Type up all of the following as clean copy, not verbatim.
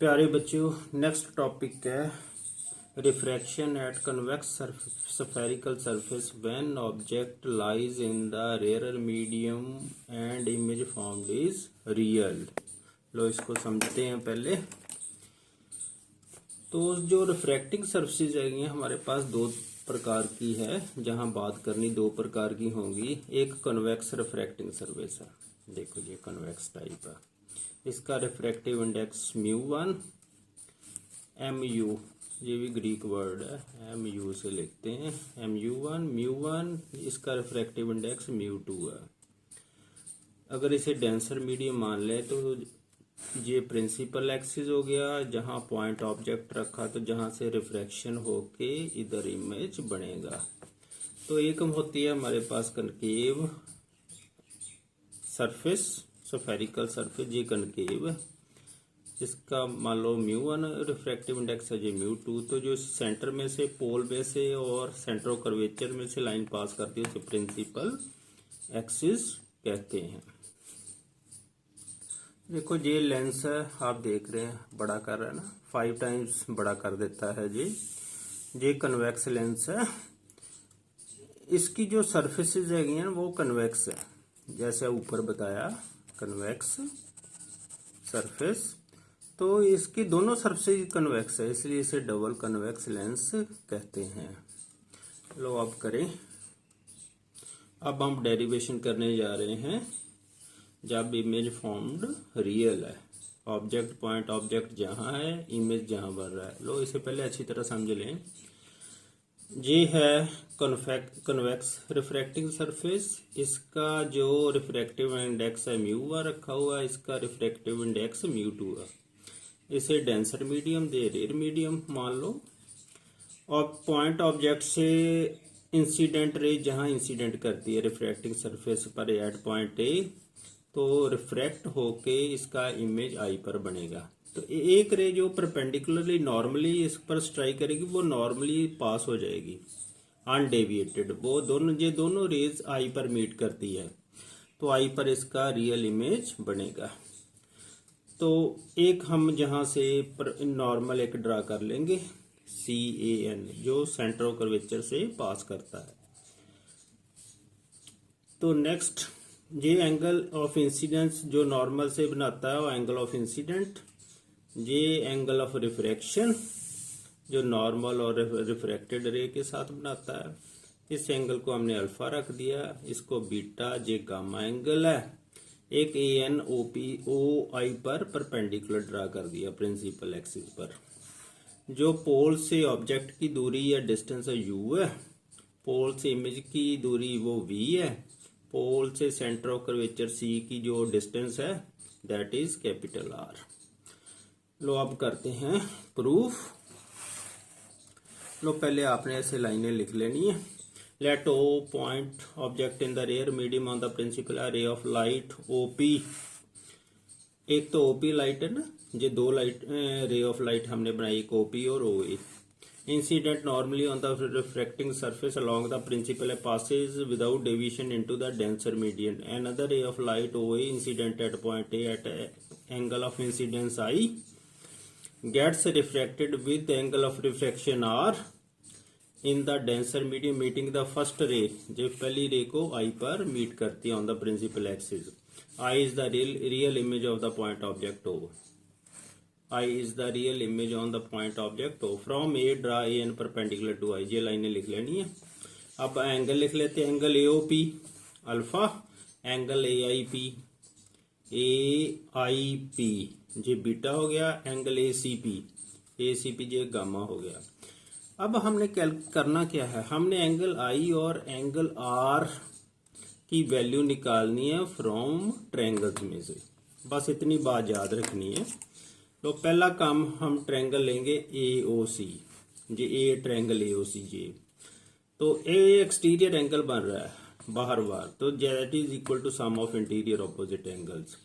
प्यारे बच्चों, next topic है refraction at convex spherical surface when object lies in the rare medium and image formed is real. लो इसको समझते हैं पहले। तो जो रिफ्रैक्टिंग सरफेसेज है हमारे पास दो प्रकार की है, जहां बात करनी दो प्रकार की होंगी। एक कन्वेक्स रिफ्रैक्टिंग सरफेस है, देखो ये कन्वेक्स टाइप है, इसका रिफ्रैक्टिव इंडेक्स μ1 mu, ये भी ग्रीक वर्ड है, mu से लिखते हैं mu1 इसका रिफ्रैक्टिव इंडेक्स μ2 है। अगर इसे डेंसर मीडियम मान ले तो ये प्रिंसिपल एक्सिस हो गया, जहां पॉइंट ऑब्जेक्ट रखा तो जहां से रिफ्रैक्शन होके इधर इमेज बनेगा। तो एक होती है हमारे पास कनकेव सरफेस, स्फेरिकल सरफेस, ये कनकेव है, इसका मान लो μ1 रिफ्रैक्टिव इंडेक्स है, ये μ2। तो जो सेंटर में से पोल में से और सेंटर ऑफ कर्वेचर में से लाइन पास करती है उसे प्रिंसिपल एक्सिस कहते हैं। देखो ये लेंस है, आप देख रहे हैं बड़ा कर रहा है ना, 5 टाइम्स बड़ा कर देता है। ये कन्वेक्स लेंस है, इसकी जो सरफेसेज है वो कन्वेक्स है, जैसे ऊपर बताया कन्वेक्स सरफेस। तो इसकी दोनों सरफेस कन्वेक्स है, इसलिए इसे डबल कन्वेक्स लेंस कहते हैं। लो अब करें, अब हम डेरिवेशन करने जा रहे हैं जब इमेज फॉर्म्ड रियल है, ऑब्जेक्ट पॉइंट ऑब्जेक्ट जहां है, इमेज जहां बन रहा है। लो इसे पहले अच्छी तरह समझ लें। ये है कन्वेक्स रिफ्रैक्टिंग सरफेस, इसका जो रिफ्रैक्टिव इंडेक्स है μ1 रखा हुआ है, इसका रिफ्रैक्टिव इंडेक्स μ2 है। इसे डेंसर मीडियम दे रेयर मीडियम मान लो, और पॉइंट ऑब्जेक्ट से इंसिडेंट रे जहां इंसिडेंट करती है रिफ्रैक्टिंग सरफेस पर एट पॉइंट ए, तो रिफ्रैक्ट होके इसका इमेज आई पर बनेगा। तो एक रे जो परपेंडिकुलरली नॉर्मली इस पर स्ट्राइक करेगी वो नॉर्मली पास हो जाएगी अनडेविएटेड, वो दोनों रेज आई पर मीट करती है, तो आई पर इसका रियल इमेज बनेगा। तो एक हम जहां से नॉर्मल एक ड्रा कर लेंगे CAN, जो सेंटर ऑफ कर्वेचर से पास करता है। तो नेक्स्ट ये एंगल ऑफ इंसिडेंस जो नॉर्मल से बनाता है वो एंगल ऑफ इंसिडेंट, ये एंगल ऑफ रिफ्रैक्शन जो नॉर्मल और रिफ्रैक्टेड रे के साथ बनाता है। इस एंगल को हमने अल्फा रख दिया, इसको बीटा, ये गामा एंगल है। एक ANOI पर परपेंडिकुलर ड्रा कर दिया प्रिंसिपल एक्सिस पर। जो पोल से ऑब्जेक्ट की दूरी या डिस्टेंस है U है, पोल से इमेज की दूरी वो V है, पोल से सेंटर ऑफ कर्वेचर C की जो डिस्टेंस है दैट इज कैपिटल R। लो अब करते हैं प्रूफ। लो पहले आपने ऐसे लाइनें लिख लेनी है। Let O point object in the rare medium on the principal ray of light OP। एक तो OP लाइट है ना, ये दो लाइट रे ऑफ लाइट हमने बनाई, एक OP और OA। Incident normally on the refracting surface along the principal passes without deviation into the denser medium. Another ray of light OA incident at point A at angle of incidence I gets refracted with angle of refraction R in the denser medium meeting the first ray, जो पहली रे को I पर meet करती है on the principal axis. I is the real image of the point object O. I is the real image on the point object O. From A draw AN perpendicular to I. ये लाइनें लिख लेनी है। अब angle लिख लेते हैं, angle AOP alpha, angle AIP ये बीटा हो गया, एंगल ACP ये गामा हो गया। अब हमने करना क्या है, हमने एंगल I और एंगल R की वैल्यू निकालनी है फ्रॉम ट्रायंगल्स में से, बस इतनी बात याद रखनी है। तो पहला काम हम ट्रायंगल लेंगे AOC, ये A ट्रायंगल AOC ये। तो A एक्सटीरियर एंगल बन रहा है बाहर, तो that is equal to sum of interior opposite angles.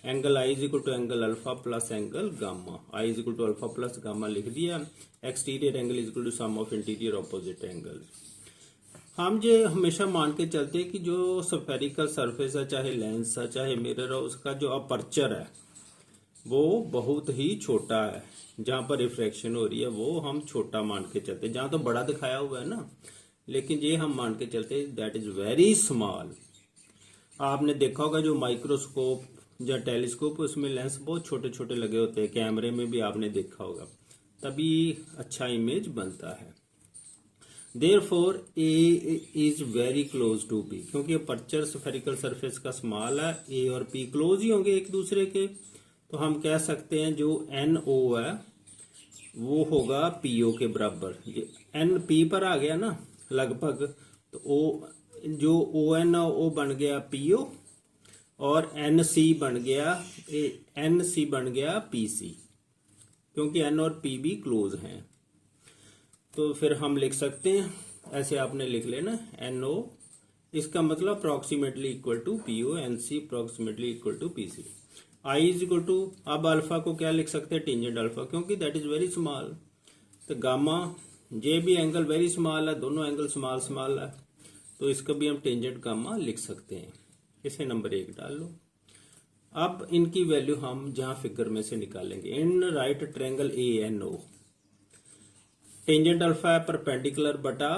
Angle I is equal to angle alpha plus angle gamma, I is equal to alpha plus gamma लिख दिया। Exterior angle is equal to sum of interior opposite angles. हम ये हमेशा मान के चलते हैं कि जो स्फेरिकल सरफेस है, चाहे लेंस है चाहे मिरर है, उसका जो अपर्चर है वो बहुत ही छोटा है, जहां पर रिफ्रैक्शन हो रही है वो हम छोटा मान के चलते, जहां तो बड़ा दिखाया हुआ है ना, लेकिन ये हम मान के चलते दैट इज वेरी स्मॉल। आपने देखा होगा जो माइक्रोस्कोप या टेलीस्कोप उसमें लेंस बहुत छोटे छोटे लगे होते हैं, कैमरे में भी आपने देखा होगा, तभी अच्छा इमेज बनता है। Therefore A is very close to B, क्योंकि अपर्चर स्फेरिकल सरफेस का स्मॉल है, ए और पी क्लोज ही होंगे एक दूसरे के, तो हम कह सकते हैं जो एन ओ है वो होगा पीओ के बराबर। एन पी पर आ गया ना लगभग, तो ओ जो ओ एन ओ बन गया पीओ और एन सी बन गया पीसी, क्योंकि एन और पी भी क्लोज हैं। तो फिर हम लिख सकते हैं ऐसे, आपने लिख लेना एन ओ, इसका मतलब approximately equal to PO, N C approximately equal to PC. I is equal to, अब अल्फा को क्या लिख सकते हैं, टेंजेंट अल्फा, क्योंकि दैट इज वेरी स्मॉल। तो गामा जे भी एंगल वेरी स्मॉल है, दोनों एंगल स्मॉल स्मॉल है, तो इसका भी हम टेंजेंट गामा लिख सकते हैं। इसे नंबर 1 डाल लो। अब इनकी वैल्यू हम जहां फिगर में से निकालेंगे। In right triangle A N O, tangent alpha है परपेंडिकुलर बटा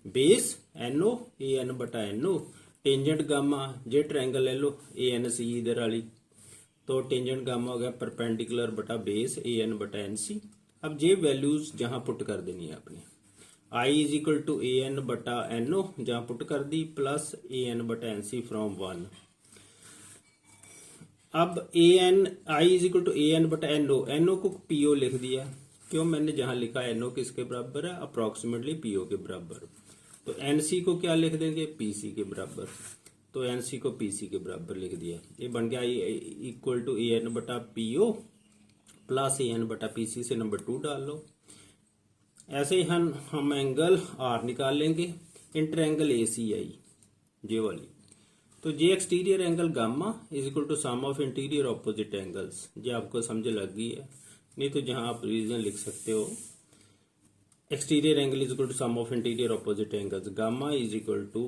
base N O, A N बटा एन ओ। टेंजेंट गामा जे ट्रायंगल ले लो ए एन सी इधर वाली, तो टेंजेंट गामा हो गया परपेंडिकुलर बटा बेस ए एन बटा एन सी। अब जे वैल्यूज जहां पुट कर देनी है अपने, I is equal to A N बटा एन ओ जहां पुट कर दी, प्लस ए एन बटा एन सी फ्रॉम 1। अब A N I is equal to A N बटा एन ओ को पीओ लिख दिया, क्यों, मैंने जहां लिखा एन ओ किसके बराबर है, अप्रोक्सीमेटली पीओ के बराबर। तो एनसी को क्या लिख देंगे, पीसी के बराबर, तो एनसी को पीसी के बराबर लिख दिया। ये बन गया इक्वल टू ए एन बटा पीओ प्लस ए एन बटा पीसी, से नंबर 2 डाल लो। ऐसे ही हम एंगल आर निकाल लेंगे, इंटर एंगल ए सी आई जे वाली, तो जे exterior angle gamma is equal to sum of interior opposite angles. ये आपको समझ लग गई है, नहीं तो जहां आप रीजन लिख सकते हो, exterior angle is equal to sum of interior opposite angles, gamma is equal to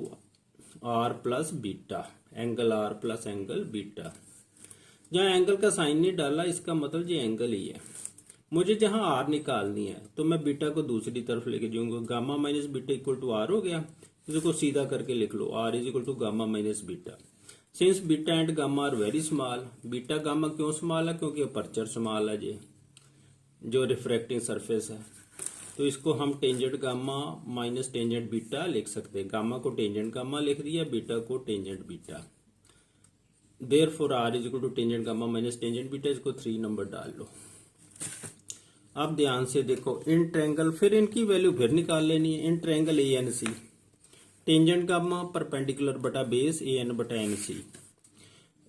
R plus beta, angle R plus angle beta. जहां एंगल का साइन नहीं डाला, इसका मतलब ये एंगल ही है। मुझे जहां आर निकालनी है तो मैं बीटा को दूसरी तरफ लेके जाऊंगा, gamma minus beta equal to R हो गया। इसको सीधा करके लिख लो, R is equal to gamma minus beta. Since beta and gamma are very small, beta gamma क्यों स्मॉल है, क्योंकि अपर्चर स्मॉल है जी, जो रिफ्रैक्टिंग सरफेस है, तो इसको हम tangent gamma minus tangent beta लिख सकते हैं। गामा को टेंजेंट गामा लिख दिया, बीटा को tangent beta. Therefore R is equal to tangent gamma minus tangent beta, इसको 3 नंबर डाल लो। अब ध्यान से देखो, इन ट्रायंगल, फिर इनकी वैल्यू फिर निकाल लेनी है। In triangle A N C, tangent gamma perpendicular बटा बेस ए एन बटा एन सी।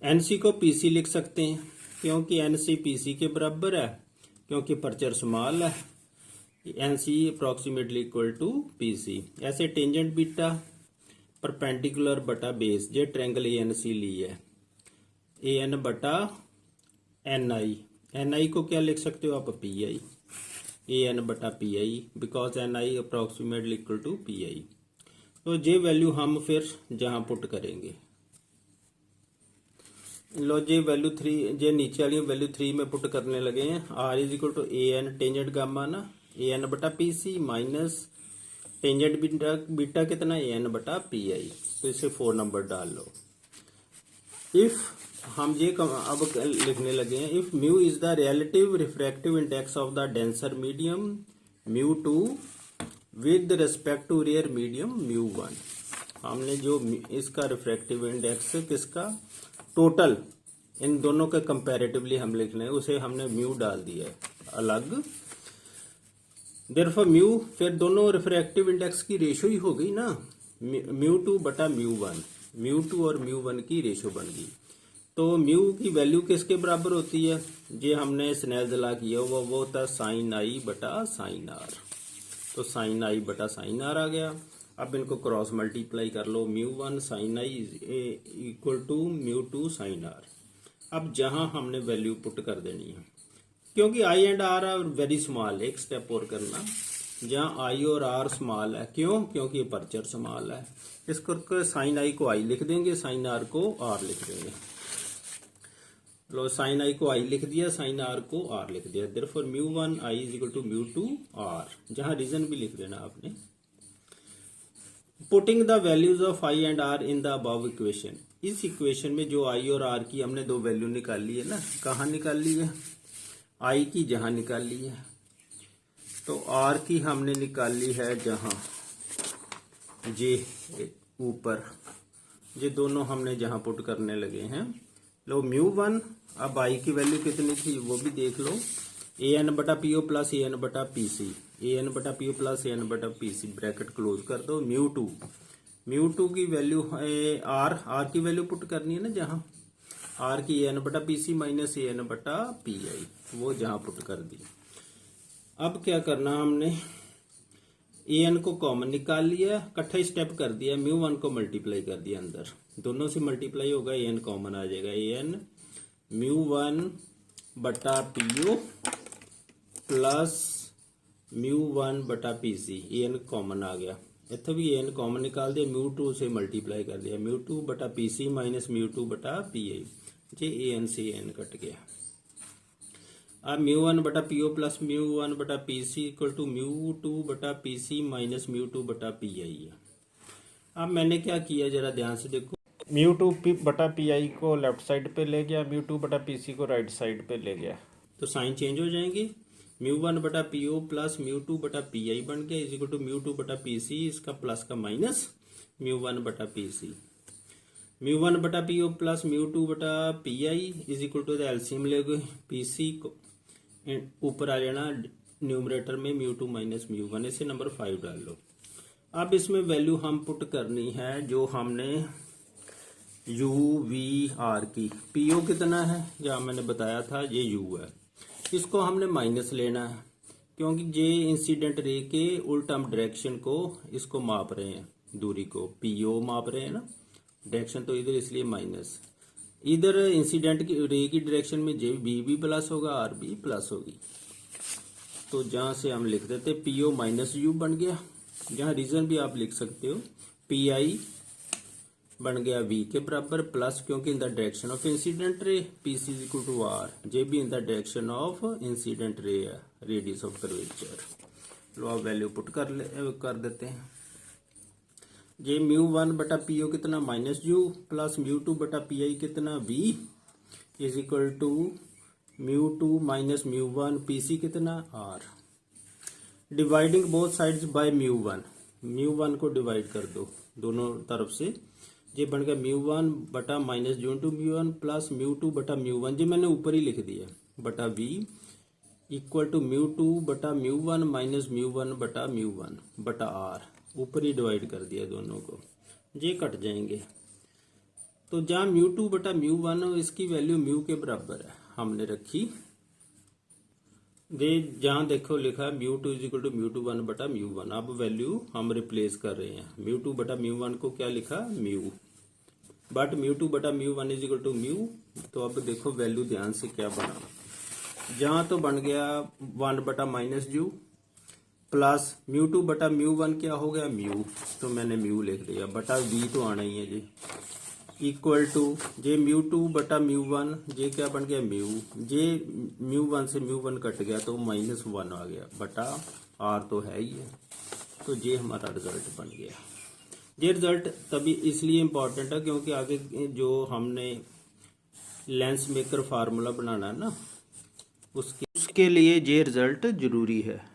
एन सी को पीसी लिख सकते हैं, क्योंकि एन सी पीसी के बराबर है, क्योंकि पर्चर स्मॉल है, N C approximately equal to PC. ऐसे टेंजेंट बीटा परपेंडिकुलर बटा बेस, जे ट्रायंगल ए एन सी ली है, ए एन बटा एन आई। एन आई को क्या लिख सकते हो आप, पी आई, ए एन बटा P I, because N I approximately equal to P I. तो जे वैल्यू हम फिर जहां पुट करेंगे, लो जे वैल्यू 3, जे नीचे वाली वैल्यू 3 में पुट करने लगे हैं। R is equal to A N tangent gamma ना, ए एन बटा P C minus tangent beta, beta कितना, ए एन बटा पी आई, तो इसे 4 नंबर डाल लो। इफ हम ये अब लिखने लगे हैं, if mu is the relative refractive index of the denser medium mu 2 with respect to rare medium mu 1। हमने जो इसका रिफ्रैक्टिव इंडेक्स किसका, टोटल इन दोनों के कंपैरेटिवली हम लिख रहे हैं, उसे हमने म्यू डाल दिया है अलग। देयरफॉर म्यू, फिर दोनों रिफ्रैक्टिव इंडेक्स की रेशो ही हो गई ना, म्यू 2 बटा म्यू 1, म्यू 2 और म्यू 1 की रेशो बन गई। तो म्यू की वैल्यू किसके बराबर होती है, ये हमने स्नेल्स लॉ किया वो होता है साइन आई बटा साइन आर, तो साइन आई बटा साइन आर आ गया। अब इनको क्रॉस मल्टीप्लाई कर लो, mu 1 sine i equal to mu 2 sine r. अब जहां हमने वैल्यू पुट कर देनी है, क्योंकि i and r are very small, एक स्टेप और करना, जहां आई और आर स्मॉल है, क्यों, क्योंकि पर्चर स्मॉल है। इसको साइन आई को आई लिख देंगे, साइन आर को आर लिख देंगे। लो साइन आई को आई लिख दिया, साइन आर को आर लिख दिया। Therefore μ1 I is equal to μ2 R, जहां रीजन भी लिख देना आपने। Putting the values of I and R in the above equation, इस इक्वेशन में जो आई और आर की हमने दो वैल्यू निकाली है ना, कहाँ निकाल ली है? आई की जहां निकाल ली है, तो आर की हमने निकाल ली है जहां जे ऊपर, ये दोनों हमने जहां पुट करने लगे हैं। लो μ1, अब आई की वैल्यू कितनी थी वो भी देख लो, an/po plus an/pc, an/po plus an/pc, bracket close कर दो। μ2 की वैल्यू है आर की वैल्यू पुट करनी है ना, जहां आर की an/pc माइनस an/pi, वो जहां पुट कर दी। अब क्या करना हमने, an को कॉमन निकाल लिया, इकट्ठा स्टेप कर दिया, μ1 को मल्टीप्लाई कर दिया, अंदर दोनों से मल्टीप्लाई होगा, an कॉमन आ जाएगा, an μ1/po plus μ1/pc, an common आ गया, इतना भी an कॉमन निकाल दिया, μ2 से मल्टीप्लाई कर दिया, μ2/pc माइनस μ2/pi, ये an से an कट गया। अब μ1/po plus μ1/pc equal to μ2/pc minus μ2/pi है। अब मैंने क्या किया जरा ध्यान से देखो, μ2/pi को लेफ्ट साइड पे ले गया, μ2/pc को राइट साइड पे ले गया, तो साइन चेंज हो जाएंगे। μ1/po प्लस μ2/pi बन गया इज इक्वल टू μ2/pc, इसका प्लस का minus μ1/pc, μ1/po plus μ2/pi is equal to LCM ले गए, pc को ऊपर आ जाना न्यूमरेटर में μ2 माइनस μ1, इसे नंबर 5 डाल लो। अब इसमें वैल्यू हम पुट करनी है जो हमने u v r की, पीओ कितना है जहां मैंने बताया था ये u है, इसको हमने माइनस लेना है क्योंकि जे इंसिडेंट रे के उल्टा हम डायरेक्शन को इसको माप रहे हैं, दूरी को पीओ माप रहे हैं ना, डायरेक्शन तो इधर इसलिए माइनस, इधर इंसिडेंट की रे की डायरेक्शन में जे बी भी प्लस होगा, आर भी प्लस होगी, तो जहां से हम लिख देते पीओ माइनस यू बन गया, जहां रीजन भी आप लिख सकते हो, पी आई बन गया वी के बराबर, प्लस क्योंकि in the direction of incident ray, P C is equal to R, जे भी in the direction of incident ray है, रेडियस ऑफ कर्वेचर। लो आप वैल्यू पुट कर देते हैं, जे μ1/po कितना माइनस यू प्लस μ2/pi कितना v is equal to μ2 minus μ1 pc कितना r, dividing both sides by μ1 को डिवाइड कर दो दोनों तरफ से, ये बन गया μ1 माइनस यू इंटू μ1 प्लस μ2/μ1, जो मैंने ऊपर ही लिख दिया, बटा v इक्वल टू μ2/μ1 माइनस μ1/μ1 बटा r, ऊपर ही डिवाइड कर दिया दोनों को, ये कट जाएंगे। तो जहां μ2/μ1 इसकी वैल्यू म्यू के बराबर है हमने रखी, जहां देखो लिखा μ2 इज इक्वल टू μ1/μ1, अब वैल्यू हम रिप्लेस कर रहे हैं, μ2/μ1 को क्या लिखा mu, but μ2/μ1 is equal to mu, तो अब देखो वैल्यू ध्यान से क्या बना, जहां तो बन गया 1/-u प्लस μ2/μ1 क्या हो गया म्यू, तो मैंने म्यू लिख दिया, बटा v तो आना ही है जी, इक्वल टू जे μ2/μ1, जे क्या बन गया म्यू, जे μ1 से μ1 कट गया तो -1 आ गया, बटा r तो है ही है, तो ये हमारा रिजल्ट बन गया। ये रिजल्ट तभी इसलिए इम्पोर्टेंट है क्योंकि आगे जो हमने लेंस मेकर फार्मूला बनाना है ना, उसके लिए ये रिजल्ट जरूरी है।